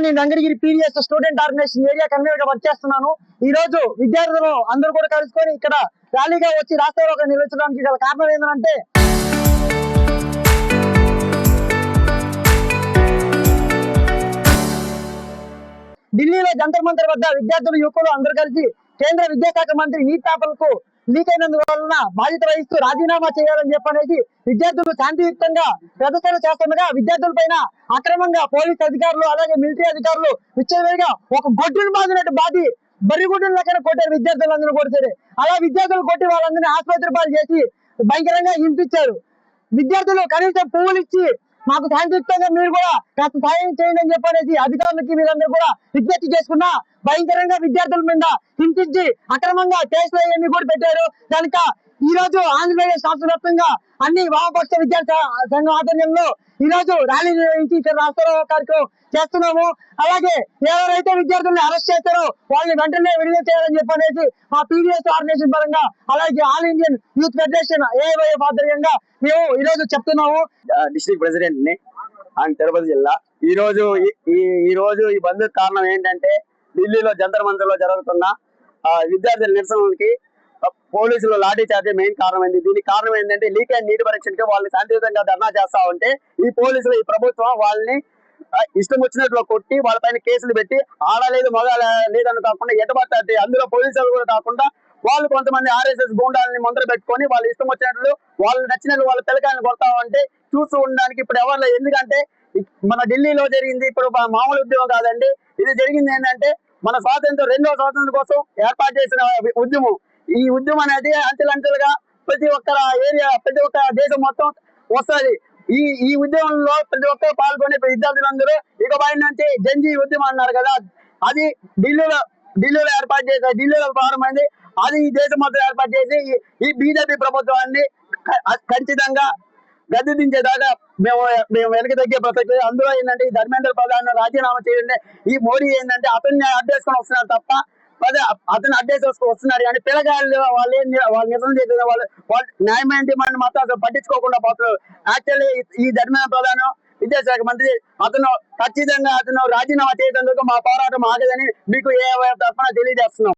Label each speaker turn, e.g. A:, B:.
A: నేను Rangagiri PDS student organisation area convener గా work చేస్తున్నాను. ఈ రోజు విద్యార్థులు అందరూ కూడా కలుసుకొని ఇక్కడ ర్యాలీగా వచ్చి రాస్తారోకో నిర్వహించడానికి గల కారణం ఏంటంటే ఢిల్లీలో జంతర్ మంతర్ వద్ద విద్యార్థులు యువకులు అందరూ కలిసి కేంద్ర విద్యాశాఖ మంత్రి నీట్ పేపర్లకు లీక్ అయినందువలన బాధ్యత వహిస్తూ రాజీనామా చేయాలని చెప్పనేసి విద్యార్థులు శాంతియుక్తంగా ప్రదర్శన చేస్తుండగా విద్యార్థుల పైన అక్రమంగా పోలీస్ అధికారులు అలాగే మిలిటరీ అధికారులు విచ్చలవిడిగా ఒక గొడ్డును బాధినట్టు బాధి బరిగుడ్డుల లెక్కన కొట్టారు. విద్యార్థులందరూ కొడితే అలా విద్యార్థులు కొట్టి వాళ్ళందరినీ ఆసుపత్రి పాలు చేసి భయంకరంగా హింసించారు. విద్యార్థులు కనీసం పువ్వులు ఇచ్చి మాకు శాంతియుక్తంగా మీరు కూడా కాస్త సాయం చేయండి అని చెప్పనేసి అధికారులకి మీరందరూ కూడా విజ్ఞప్తి చేసుకున్నా భయంకరంగా విద్యార్థుల మీద హింసించి అక్రమంగా కేసులు అవన్నీ కూడా పెట్టారు. కనుక ఈ రోజు ఆంధ్రప్రదేశ్ రాష్ట్ర వ్యాప్తంగా అన్ని వామపక్ష విద్యార్థి సంఘం ఆధ్వర్యంలో ఈ రోజు ర్యాలీ నిర్వహించి ఇక్కడ రాస్తారోకో కార్యక్రమం చేస్తున్నాము. అలాగే ఎవరైతే విద్యార్థుల్ని అరెస్ట్ చేస్తారో వాళ్ళని వెంటనే విడుదల చేయాలని చెప్పనేసి మా పీడిఎస్ ఆర్గనైజేషన్ పరంగా అలాగే all Indian youth federation AIYF ఆధ్వర్యంగా మేము ఈ రోజు చెప్తున్నాము.
B: డిస్ట్రిక్ట్ ప్రెసిడెంట్ ని అండ్ తిరుపతి జిల్లా ఈ రోజు ఈ బంద్ కారణం ఏంటంటే ఢిల్లీలో జంతర్ మంతర్ లో జరుగుతున్న విద్యార్థుల నిరసనలకి పోలీసులు లాఠీ చార్జ్ మెయిన్ కారణం అయింది. దీనికి కారణం ఏంటంటే లీక్ అయిన నీటి పరీక్షకి వాళ్ళని శాంతియుతంగా ధర్నా చేస్తా ఉంటే ఈ పోలీసులు ఈ ప్రభుత్వం వాళ్ళని ఇష్టం వచ్చినట్లు కొట్టి వాళ్ళపైన కేసులు పెట్టి ఆడలేదు మగ లేదని కాకుండా ఎటబట్టే అందులో పోలీసులు కూడా కాకుండా వాళ్ళు కొంతమంది ఆర్ఎస్ఎస్ గూండాలని ముందర పెట్టుకొని వాళ్ళు ఇష్టం వచ్చినట్లు వాళ్ళు నచ్చినట్లు వాళ్ళ పిల్లకాయలను కొడతామంటే చూస్తూ ఉండడానికి ఇప్పుడు ఎవరు. ఎందుకంటే మన ఢిల్లీలో జరిగింది ఇప్పుడు మామూలు ఉద్యమం కాదండి. ఇది జరిగింది ఏంటంటే మన స్వాతంత్రం రెండో స్వాతంత్రం కోసం ఏర్పాటు చేసిన ఉద్యమం. ఈ ఉద్యమం అనేది అంచెలంచెలుగా ప్రతి ఒక్క ఏరియా ప్రతి ఒక్క దేశం మొత్తం వస్తుంది. ఈ ఉద్యమంలో ప్రతి ఒక్కరు పాల్గొనే విద్యార్థులందరూ ఇక పైన నుంచి జంజీ ఉద్యమం అన్నారు కదా, అది ఢిల్లీలో ఏర్పాటు చేశారు. ఢిల్లీలో ప్రారంభమైంది. అది ఈ దేశం మొత్తం ఏర్పాటు చేసి ఈ బీజేపీ ప్రభుత్వాన్ని ఖచ్చితంగా గద్దె దించేదాకా మేము వెనక తగ్గే ప్రసక్తి. అందులో ఏంటంటే ఈ ధర్మేంద్ర ప్రధాన్ రాజీనామా చేయండి. ఈ మోడీ ఏంటంటే అతన్ని అడ్డేసుకొని వస్తున్నారు తప్ప అతను అడ్డేసి వస్తున్నారు కానీ పిల్లగాళ్ళు వాళ్ళు నిజం చేసే వాళ్ళు న్యాయమైన డిమాండ్ మాత్రం అసలు పట్టించుకోకుండా పోతున్నారు. యాక్చువల్లీ ఈ ధర్మేంద్ర ప్రధాన్ విద్యాశాఖ మంత్రి అతను ఖచ్చితంగా రాజీనామా చేసేందుకు మా పోరాటం ఆగదని మీకు ఏ తరఫున తెలియజేస్తున్నాం.